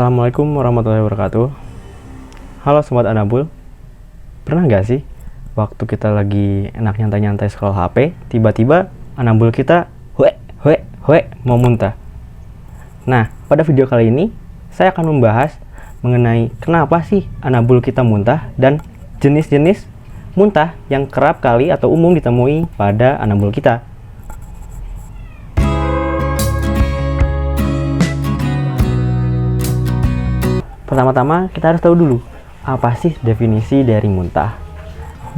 Assalamualaikum warahmatullahi wabarakatuh. Halo Sobat Anabul. Pernah gak sih waktu kita lagi enak nyantai-nyantai scroll HP, tiba-tiba anabul kita mau muntah? Nah, pada video kali ini saya akan membahas mengenai kenapa sih anabul kita muntah dan jenis-jenis muntah yang kerap kali atau umum ditemui pada anabul kita. Pertama-tama kita harus tahu dulu, apa sih definisi dari muntah?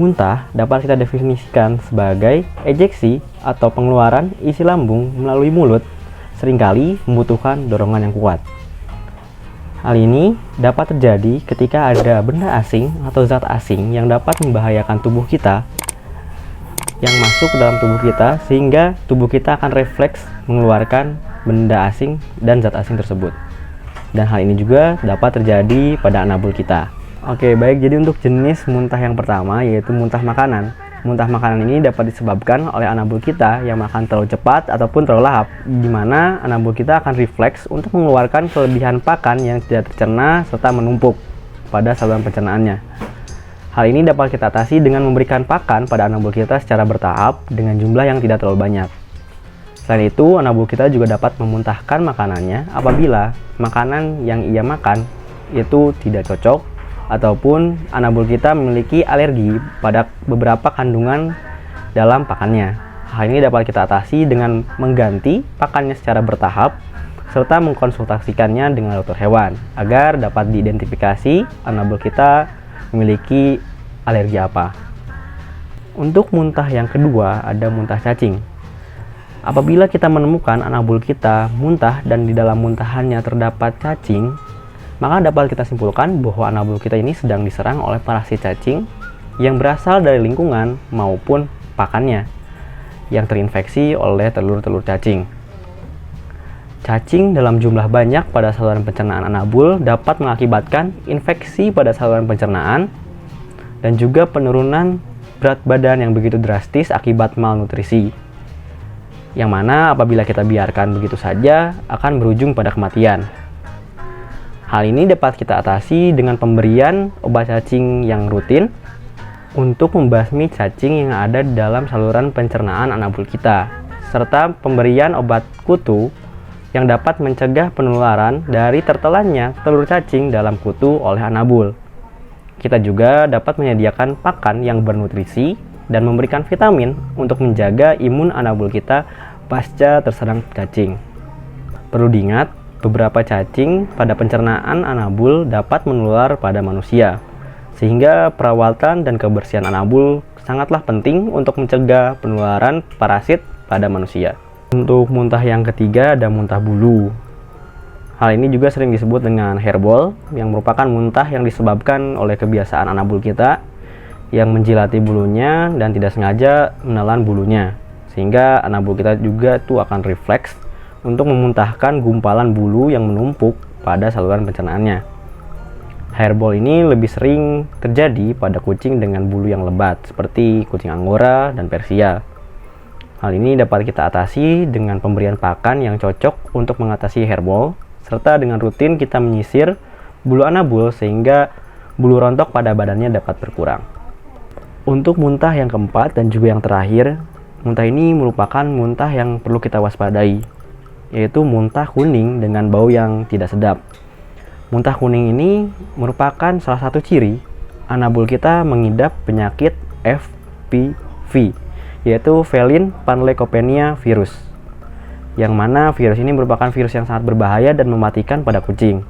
Muntah dapat kita definisikan sebagai ejeksi atau pengeluaran isi lambung melalui mulut, seringkali membutuhkan dorongan yang kuat. Hal ini dapat terjadi ketika ada benda asing atau zat asing yang dapat membahayakan tubuh kita yang masuk ke dalam tubuh kita, sehingga tubuh kita akan refleks mengeluarkan benda asing dan zat asing tersebut. Dan hal ini juga dapat terjadi pada anabul kita. Oke, baik, jadi untuk jenis muntah yang pertama yaitu muntah makanan. Muntah makanan ini dapat disebabkan oleh anabul kita yang makan terlalu cepat ataupun terlalu lahap, di mana anabul kita akan refleks untuk mengeluarkan kelebihan pakan yang tidak tercerna serta menumpuk pada saluran pencernaannya. Hal ini dapat kita atasi dengan memberikan pakan pada anabul kita secara bertahap dengan jumlah yang tidak terlalu banyak. Selain itu, anabul kita juga dapat memuntahkan makanannya apabila makanan yang ia makan itu tidak cocok ataupun anabul kita memiliki alergi pada beberapa kandungan dalam pakannya. Hal ini dapat kita atasi dengan mengganti pakannya secara bertahap serta mengkonsultasikannya dengan dokter hewan agar dapat diidentifikasi anabul kita memiliki alergi apa. Untuk muntah yang kedua ada muntah cacing. Apabila kita menemukan anabul kita muntah dan di dalam muntahannya terdapat cacing, maka dapat kita simpulkan bahwa anabul kita ini sedang diserang oleh parasit cacing yang berasal dari lingkungan maupun pakannya yang terinfeksi oleh telur-telur cacing. Cacing dalam jumlah banyak pada saluran pencernaan anabul dapat mengakibatkan infeksi pada saluran pencernaan dan juga penurunan berat badan yang begitu drastis akibat malnutrisi, yang mana apabila kita biarkan begitu saja akan berujung pada kematian. Hal ini dapat kita atasi dengan pemberian obat cacing yang rutin untuk membasmi cacing yang ada di dalam saluran pencernaan anabul kita, serta pemberian obat kutu yang dapat mencegah penularan dari tertelannya telur cacing dalam kutu oleh anabul. Kita juga dapat menyediakan pakan yang bernutrisi dan memberikan vitamin untuk menjaga imun anabul kita pasca terserang cacing. Perlu diingat, beberapa cacing pada pencernaan anabul dapat menular pada manusia, sehingga perawatan dan kebersihan anabul sangatlah penting untuk mencegah penularan parasit pada manusia. Untuk muntah yang ketiga ada muntah bulu. Hal ini juga sering disebut dengan hairball, yang merupakan muntah yang disebabkan oleh kebiasaan anabul kita yang menjilati bulunya dan tidak sengaja menelan bulunya, sehingga anabul kita juga tuh akan refleks untuk memuntahkan gumpalan bulu yang menumpuk pada saluran pencernaannya. Hairball ini lebih sering terjadi pada kucing dengan bulu yang lebat seperti kucing Angora dan Persia. Hal ini dapat kita atasi dengan pemberian pakan yang cocok untuk mengatasi hairball, serta dengan rutin kita menyisir bulu anabul sehingga bulu rontok pada badannya dapat berkurang. Untuk muntah yang keempat dan juga yang terakhir, muntah ini merupakan muntah yang perlu kita waspadai, yaitu muntah kuning dengan bau yang tidak sedap. Muntah kuning ini merupakan salah satu ciri anabul kita mengidap penyakit FPV, yaitu Feline Panleukopenia virus, yang mana virus ini merupakan virus yang sangat berbahaya dan mematikan pada kucing.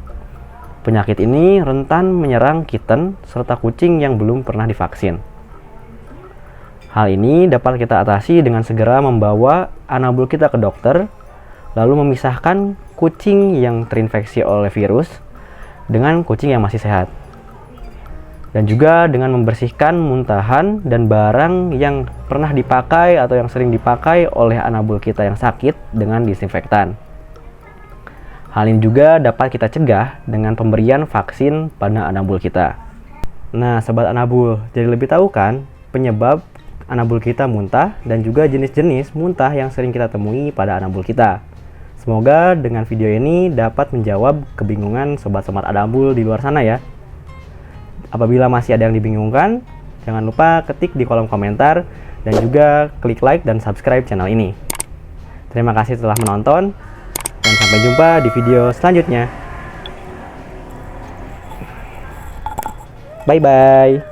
Penyakit ini rentan menyerang kitten serta kucing yang belum pernah divaksin. Hal ini dapat kita atasi dengan segera membawa anabul kita ke dokter, lalu memisahkan kucing yang terinfeksi oleh virus dengan kucing yang masih sehat. Dan juga dengan membersihkan muntahan dan barang yang pernah dipakai atau yang sering dipakai oleh anabul kita yang sakit dengan disinfektan. Hal ini juga dapat kita cegah dengan pemberian vaksin pada anabul kita. Nah, sobat anabul, jadi lebih tahu kan penyebab anabul kita muntah dan juga jenis-jenis muntah yang sering kita temui pada anabul kita. Semoga dengan video ini dapat menjawab kebingungan sobat-sobat Adambul di luar sana ya. Apabila masih ada yang dibingungkan, jangan lupa ketik di kolom komentar dan juga klik like dan subscribe channel ini. Terima kasih telah menonton dan sampai jumpa di video selanjutnya. Bye bye.